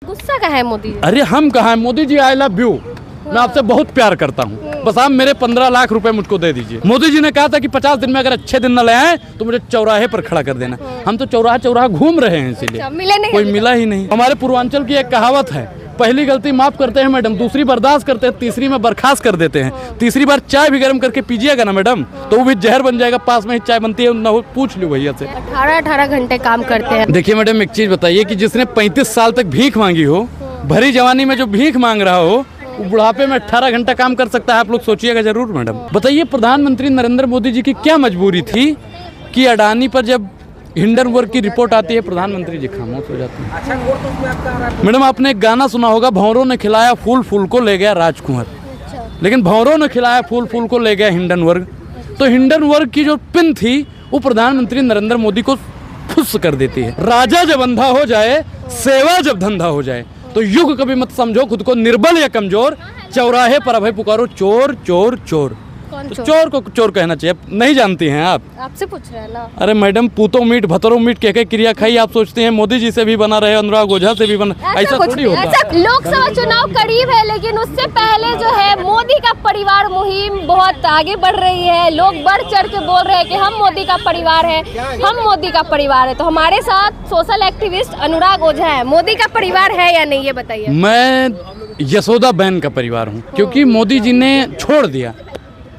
गुस्सा का है मोदी जी? अरे हम कहाँ है Modi ji, I love you, मैं आपसे बहुत प्यार करता हूँ, बस आप मेरे 15 लाख रुपए मुझको दे दीजिए। मोदी जी ने कहा था कि 50 दिन में अगर अच्छे दिन न ले आए तो मुझे चौराहे पर खड़ा कर देना। हम तो चौराहा चौराहा घूम रहे हैं, इसीलिए मिले नहीं, कोई मिला ही नहीं। हमारे पूर्वांचल की एक कहावत है, पहली गलती माफ करते हैं मैडम, दूसरी बर्दाश्त करते हैं, तीसरी में बर्खास्त कर देते हैं। तीसरी बार चाय भी गर्म करके पीजिएगा ना मैडम तो वो भी जहर बन जाएगा। पास में ही चाय बनती है ना, हो पूछ लो भैया से। 18 घंटे काम करते हैं। देखिए मैडम, एक चीज बताइए कि जिसने 35 साल तक भीख मांगी हो, भरी जवानी में जो भीख मांग रहा हो, वो बुढ़ापे में 18 घंटा काम कर सकता है? आप लोग सोचिएगा जरूर मैडम। बताइए प्रधानमंत्री नरेंद्र मोदी जी की क्या मजबूरी थी कि अडानी पर जब हिंडनबर्ग की रिपोर्ट आती है प्रधानमंत्री जी खामोश हो जाते हैं। मैडम आपने एक गाना सुना होगा, भंवरों ने खिलाया फूल फूल को ले गया राजकुंवर, लेकिन भंवरों ने खिलाया फूल फूल को ले गया हिंडनबर्ग। तो हिंडनबर्ग की जो पिन थी वो प्रधानमंत्री नरेंद्र मोदी को फुस कर देती है। राजा जब अंधा हो जाए, सेवा जब धंधा हो जाए, तो युग कभी मत समझो खुद को निर्बल या कमजोर, चौराहे पर अभय पुकारो चोर चोर चोर। तो चोर को चोर कहना चाहिए, नहीं जानती हैं आप? आपसे पूछ रहे हैं ना। अरे मैडम, पूतो मीट भतरो मीट कह के क्रिया खाई। आप सोचते हैं मोदी जी से भी बना रहे, अनुराग ओझा से भी बना, ऐसा थोड़ी होता है। लोकसभा चुनाव करीब है, लेकिन उससे पहले जो है मोदी का परिवार मुहिम बहुत आगे बढ़ रही है। लोग बढ़ चढ़ के बोल रहे हैं कि हम मोदी का परिवार है, हम मोदी का परिवार है। तो हमारे साथ सोशल एक्टिविस्ट अनुराग ओझा है। मोदी का परिवार है या नहीं, ये बताइए। मैं यशोदा बहन का परिवार हूँ, क्योंकि मोदी जी ने छोड़ दिया।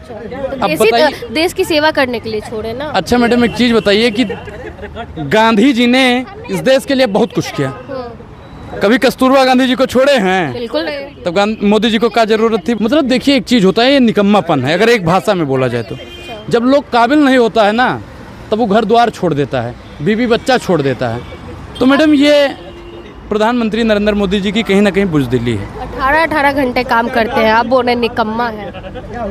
अब बताइए, देश की सेवा करने के लिए छोड़े ना। अच्छा मैडम, एक चीज बताइए कि गांधी जी ने इस देश के लिए बहुत कुछ किया, कभी कस्तूरबा गांधी जी को छोड़े हैं? बिल्कुल नहीं। तब मोदी जी को क्या जरूरत थी? मतलब देखिए, एक चीज होता है, ये निकम्मापन है अगर एक भाषा में बोला जाए तो। जब लोग काबिल नहीं होता है ना, तब वो घर द्वार छोड़ देता है, बीवी बच्चा छोड़ देता है। तो मैडम ये प्रधानमंत्री नरेंद्र मोदी जी की कहीं ना कहीं बुज़दिली है। 18 घंटे काम करते हैं, आप बोल रहे निकम्मा है।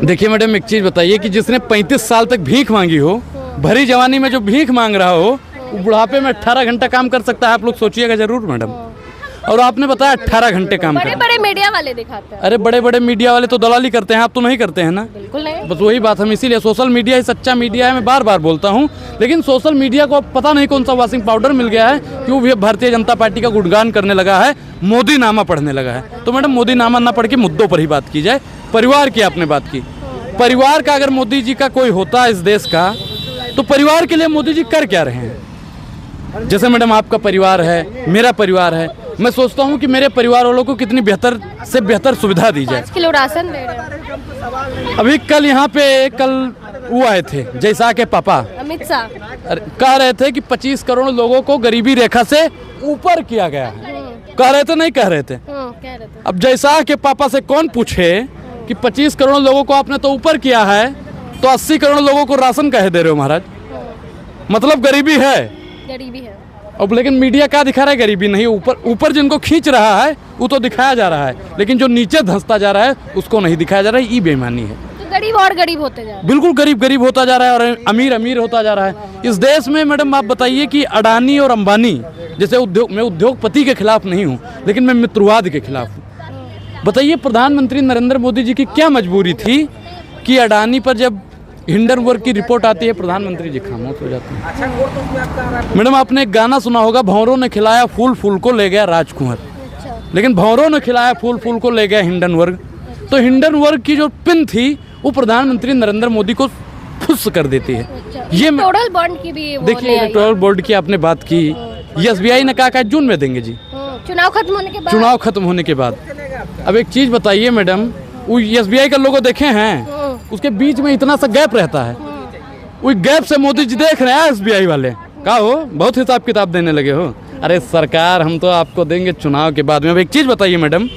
देखिए मैडम, एक चीज बताइए कि जिसने 35 साल तक भीख मांगी हो, भरी जवानी में जो भीख मांग रहा हो, वो बुढ़ापे में 18 घंटा काम कर सकता है? आप लोग सोचिएगा जरूर मैडम। और आपने बताया 18 घंटे काम बड़े बड़े मीडिया वाले दिखाते हैं। अरे बड़े बड़े मीडिया वाले तो दलाली करते हैं, आप तो नहीं करते हैं ना? बिल्कुल नहीं। बस वही बात, हम इसीलिए सोशल मीडिया ही सच्चा मीडिया है, मैं बार बार बोलता हूँ। लेकिन सोशल मीडिया को अब पता नहीं कौन सा वॉशिंग पाउडर मिल गया है, क्यों भी भारतीय जनता पार्टी का गुणगान करने लगा है, मोदी नामा पढ़ने लगा है। तो मैडम मोदी नामा ना पढ़ के मुद्दों पर ही बात की जाए। परिवार की आपने बात की, परिवार का अगर मोदी जी का कोई होता इस देश का, तो परिवार के लिए मोदी जी कर क्या रहे हैं? जैसे मैडम आपका परिवार है, मेरा परिवार है, मैं सोचता हूँ कि मेरे परिवार वालों को कितनी बेहतर से बेहतर सुविधा दी जाए। 5 किलो राशन दे रहे हैं। अभी कल यहाँ पे वो आए थे जैसा के पापा अमित शाह कह रहे थे कि 25 करोड़ लोगों को गरीबी रेखा से ऊपर किया गया है। कह रहे थे, नहीं कह रहे थे? कह रहे थे। अब जैसा के पापा से कौन पूछे कि 25 करोड़ लोगों को आपने तो ऊपर किया है, तो 80 करोड़ लोगों को राशन कहे दे रहे हो महाराज? मतलब गरीबी है, गरीबी है। अब लेकिन मीडिया क्या दिखा रहा है? गरीबी नहीं, ऊपर जिनको खींच रहा है वो तो दिखाया जा रहा है, लेकिन जो नीचे धंसता जा रहा है उसको नहीं दिखाया जा रहा है। ये बेईमानी है। तो गरीब और गरीब होते जा रहे हैं। बिल्कुल गरीब होता जा रहा है और अमीर अमीर होता जा रहा है इस देश में। मैडम आप बताइए कि अडानी और अंबानी जैसे मैं उद्योगपति के खिलाफ नहीं हूँ, लेकिन मैं मित्रवाद के खिलाफ हूँ। बताइए प्रधानमंत्री नरेंद्र मोदी जी की क्या मजबूरी थी कि अडानी पर जब हिंडनबर्ग की रिपोर्ट आती है प्रधानमंत्री जी खामोश हो जाते हैं। मैडम आपने एक गाना सुना होगा, भंवरों ने खिलाया फूल फूल को ले गया राजकुंवर, लेकिन भंवरों ने खिलाया फूल फूल को ले गया हिंडनबर्ग। तो हिंडनबर्ग की जो पिन थी वो प्रधानमंत्री नरेंद्र मोदी को फुस कर देती है। ये इलेक्टोरल बॉन्ड की भी देखिए, इलेक्टोरल बॉन्ड की आपने बात की, एसबीआई ने कहा जून में देंगे जी, चुनाव खत्म होने के बाद। चुनाव खत्म होने के बाद। अब एक चीज बताइए मैडम, वो एसबीआई का लोगो देखे हैं, उसके बीच में इतना सा गैप रहता है, वो गैप से मोदी जी देख रहे हैं एसबीआई वाले। कहा हो बहुत हिसाब किताब देने लगे हो? अरे सरकार, हम तो आपको देंगे चुनाव के बाद में। अब एक चीज बताइए मैडम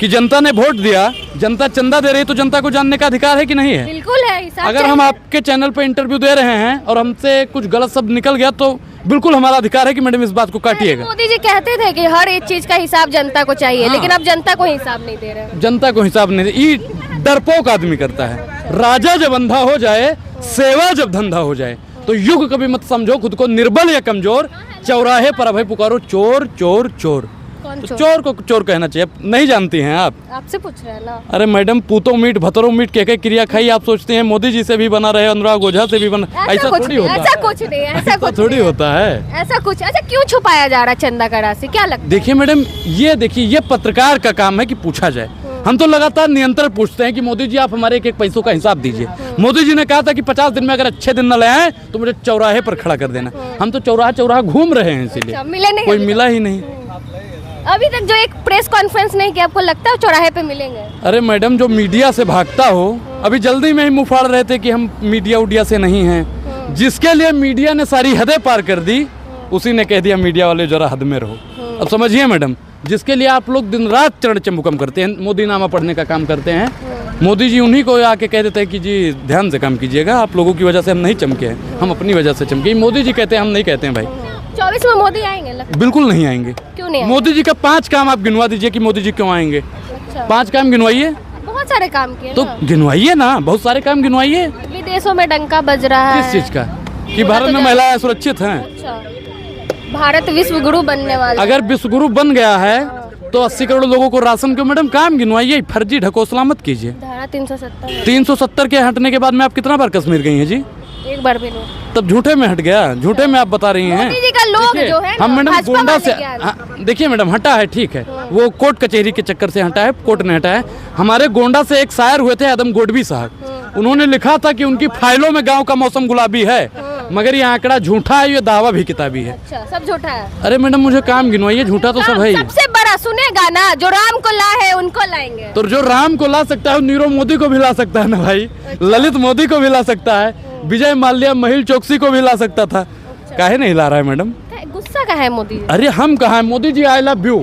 कि जनता ने वोट दिया, जनता चंदा दे रही है, तो जनता को जानने का अधिकार है कि नहीं है? बिल्कुल है। अगर हम आपके चैनल पे इंटरव्यू दे रहे हैं और हमसे कुछ गलत शब्द निकल गया तो बिल्कुल हमारा अधिकार है कि मैडम इस बात को काटिएगा। मोदी जी कहते थे कि हर एक चीज का हिसाब जनता को चाहिए, लेकिन अब जनता को हिसाब नहीं दे रहे। जनता को हिसाब नहीं दे, ये डरपोक आदमी करता है। राजा जब अंधा हो जाए, सेवा जब धंधा हो जाए, तो युग कभी मत समझो खुद को निर्बल या कमजोर, चौराहे पर अभय पुकारो चोर चोर चोर। कौन तो चोर? चोर को चोर कहना चाहिए। नहीं जानती हैं आप? आपसे पूछ रहे हैं ना। अरे मैडम, पूतो मीट भतरो मीट कह के क्रिया खाई। आप सोचते हैं मोदी जी से भी बना रहे, अनुराग ओझा से भी बना? ऐसा कुछ थोड़ी नहीं, होता ऐसा है। कुछ नहीं, ऐसा ऐसा कुछ थोड़ी नहीं है। होता है। ऐसा कुछ, अच्छा क्यों छुपाया जा रहा है चंदा का राशि, क्या लगता है? देखिए मैडम, ये देखिए, ये पत्रकार का काम है कि पूछा जाए। हम तो लगातार निरंतर पूछते हैं कि मोदी जी आप हमारे एक एक पैसों का हिसाब दीजिए। मोदी जी ने कहा था कि 50 दिन में अगर अच्छे दिन न ले आए तो मुझे चौराहे पर खड़ा कर देना। हम तो चौराहा घूम रहे हैं, इसीलिए अच्छा, मिले नहीं कोई अभी मिला ही नहीं। अभी तक जो एक प्रेस कॉन्फ्रेंस नहीं किया, आपको लगता है चौराहे पे मिलेंगे? अरे मैडम, जो मीडिया से भागता हो, अभी जल्दी में ही मुंह फाड़ रहे थे कि हम मीडिया उडिया से नहीं हैं। जिसके लिए मीडिया ने सारी हदें पार कर दी, उसी ने कह दिया मीडिया वाले जरा हद में रहो। अब समझिए मैडम, जिसके लिए आप लोग दिन रात चरण चमुकम करते हैं, मोदी नामा पढ़ने का काम करते हैं, मोदी जी उन्हीं को आके कह देते हैं कि जी ध्यान से काम कीजिएगा, आप लोगों की वजह से हम नहीं चमके हैं, हम अपनी वजह से चमके। मोदी जी कहते हैं, हम नहीं कहते हैं भाई। 24 में मोदी आएंगे लगता? बिल्कुल नहीं आएंगे। क्यों नहीं आएंगे? मोदी जी का 5 काम आप गिनवा दीजिए कि मोदी जी क्यों आएंगे। अच्छा, 5 काम गिनवाइए। बहुत सारे काम किए तो ना। गिनवाइए ना, बहुत सारे काम गिनवाइए। विदेशों में डंका बज रहा है। किस चीज का? कि भारत में महिलाएं सुरक्षित हैं। अच्छा, भारत विश्व गुरु बनने वाला। अगर विश्व गुरु बन गया है तो 80 करोड़ लोगों को राशन क्यों? मैडम काम गिनवाइए, फर्जी ढकोसला मत कीजिए। धारा 370 370 के हटने के बाद में आप कितना बार कश्मीर गई हैं जी? एक बार भी नहीं। तब झूठे में हट गया, झूठे में आप बता रही हैं। मोदी जी का लोग देखिए, जो है ना, हम मैडम भाजपा गोंडा वाले से क्या है? हाँ, देखिए मैडम, हटा है ठीक है, वो कोर्ट कचहरी के चक्कर से हटा है, कोर्ट ने हटा है। हमारे गोंडा से एक शायर हुए थे आदम गोडवी साहब, उन्होंने लिखा था कि उनकी फाइलों में गाँव का मौसम गुलाबी है, मगर ये आंकड़ा झूठा है, ये दावा भी किताबी है। अच्छा, सब झूठा है। अरे मैडम, मुझे काम गिनवाइए, झूठा तो सब है ही। सबसे बड़ा सुनेगा ना, जो राम को ला है उनको लाएंगे। तो जो राम को ला सकता है, नीरव मोदी को भी ला सकता है ना भाई, ललित मोदी को भी ला सकता है, विजय माल्या, महिल चौकसी को भी ला सकता था। काहे नहीं ला रहा है मैडम? गुस्सा का है मोदी जी? अरे हम कहाँ है Modi ji, I love you,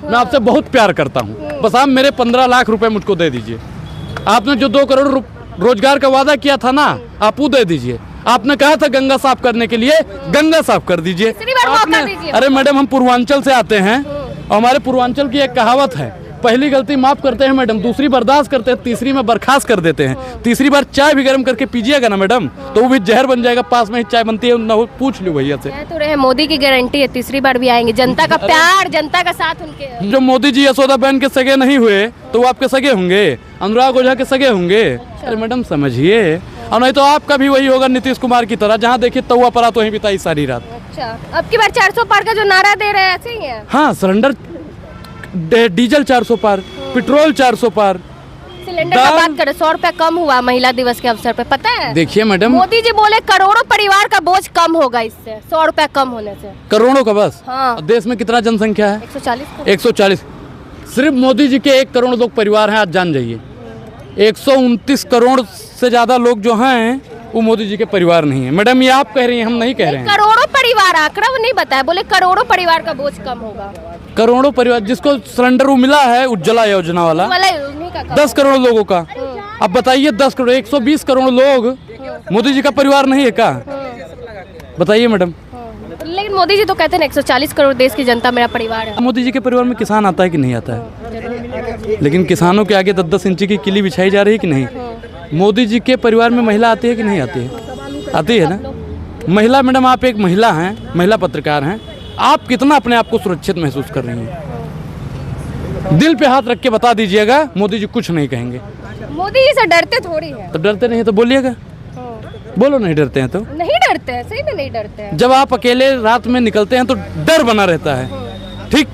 मैं आपसे बहुत प्यार करता हूँ, बस आप मेरे 15 लाख रुपए मुझको दे दीजिए। आपने जो 2 करोड़ रोजगार का वादा किया था ना, आप वो दे दीजिए। आपने कहा था गंगा साफ करने के लिए, गंगा साफ कर दीजिए। अरे मैडम, हम पूर्वांचल से आते हैं और हमारे पूर्वांचल की एक कहावत है, पहली गलती माफ करते हैं मैडम, दूसरी बर्दाश्त करते हैं, तीसरी में बर्खास्त कर देते हैं। तीसरी बार चाय भी गर्म करके पीजिएगा ना मैडम, तो वो भी जहर बन जाएगा। पास में ही चाय बनती है ना, वो पूछ लो भैया से। कह तो रहे मोदी की गारंटी है, तीसरी बार भी आएंगे। जनता का प्यार, जनता का साथ उनके। जो मोदी जी यशोदा बहन के सगे नहीं हुए तो वो आपके सगे होंगे, अनुराग ओझा के सगे होंगे। अरे मैडम समझिए, और नहीं तो आपका भी वही होगा नीतीश कुमार की तरह, जहाँ देखिए तवा परा तो वहीं बिताई सारी रात। अच्छा, अब की बार 400 पार का जो नारा दे रहे हैं, ऐसे ही है? हाँ, सिलेंडर डीजल 400 पार, पेट्रोल 400 पार। सिलेंडर का बात करें, 100 रुपया कम हुआ महिला दिवस के अवसर पे, पता है? देखिए मैडम, मोदी जी बोले करोड़ों परिवार का बोझ कम होगा इससे, 100 रुपया कम होने से। करोड़ों का बस? हाँ। देश में कितना जनसंख्या है? 140। 140। सिर्फ मोदी जी के 1 करोड़ लोग परिवार हैं, आज जान जाइए। 129 करोड़ से ज्यादा लोग जो हैं वो मोदी जी के परिवार नहीं है। मैडम ये आप कह रही हैं, हम नहीं कह रहे हैं। करोड़ों परिवार, आंकड़ा वो नहीं बताया, बोले करोड़ों परिवार का बोझ कम होगा। करोड़ों परिवार, जिसको सिलेंडर वो मिला है उज्ज्वला योजना वाला, उन्हीं का 10 करोड़ लोगों का। अब बताइए 10 करोड़, 120 करोड़ लोग मोदी जी का परिवार नहीं है क्या? बताइए मैडम। लेकिन मोदी जी तो कहते हैं 140 करोड़ देश की जनता मेरा परिवार है। मोदी जी के परिवार में किसान आता है कि नहीं आता है? लेकिन किसानों के आगे 10-10 इंची की किली बिछाई जा रही है कि नहीं? मोदी जी के परिवार में महिला आती है कि नहीं आती है? आती है ना महिला। मैडम आप एक महिला हैं, महिला पत्रकार हैं, आप कितना अपने आप को सुरक्षित महसूस कर रही हैं? दिल पे हाथ रख के बता दीजिएगा, मोदी जी कुछ नहीं कहेंगे। मोदी जी से डरते थोड़ी है। तो डरते नहीं तो बोलिएगा, बोलो नहीं डरते हैं तो। नहीं डरते हैं, सही में नहीं डरते हैं। जब आप अकेले रात में निकलते हैं तो डर बना रहता है, ठीक।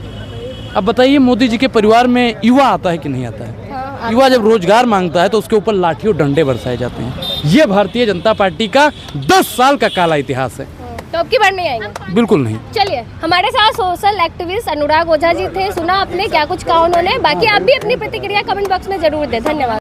अब बताइए मोदी जी के परिवार में युवा आता है कि नहीं आता है? युवा जब रोजगार मांगता है तो उसके ऊपर लाठी और डंडे बरसाए जाते हैं। ये भारतीय जनता पार्टी का 10 साल का काला इतिहास है। तो अब की बार नहीं आएंगे? बिल्कुल नहीं। चलिए, हमारे साथ सोशल एक्टिविस्ट अनुराग ओझा जी थे, सुना आपने क्या कुछ कहा उन्होंने। बाकी आप भी अपनी प्रतिक्रिया कमेंट बॉक्स में जरूर दें। धन्यवाद।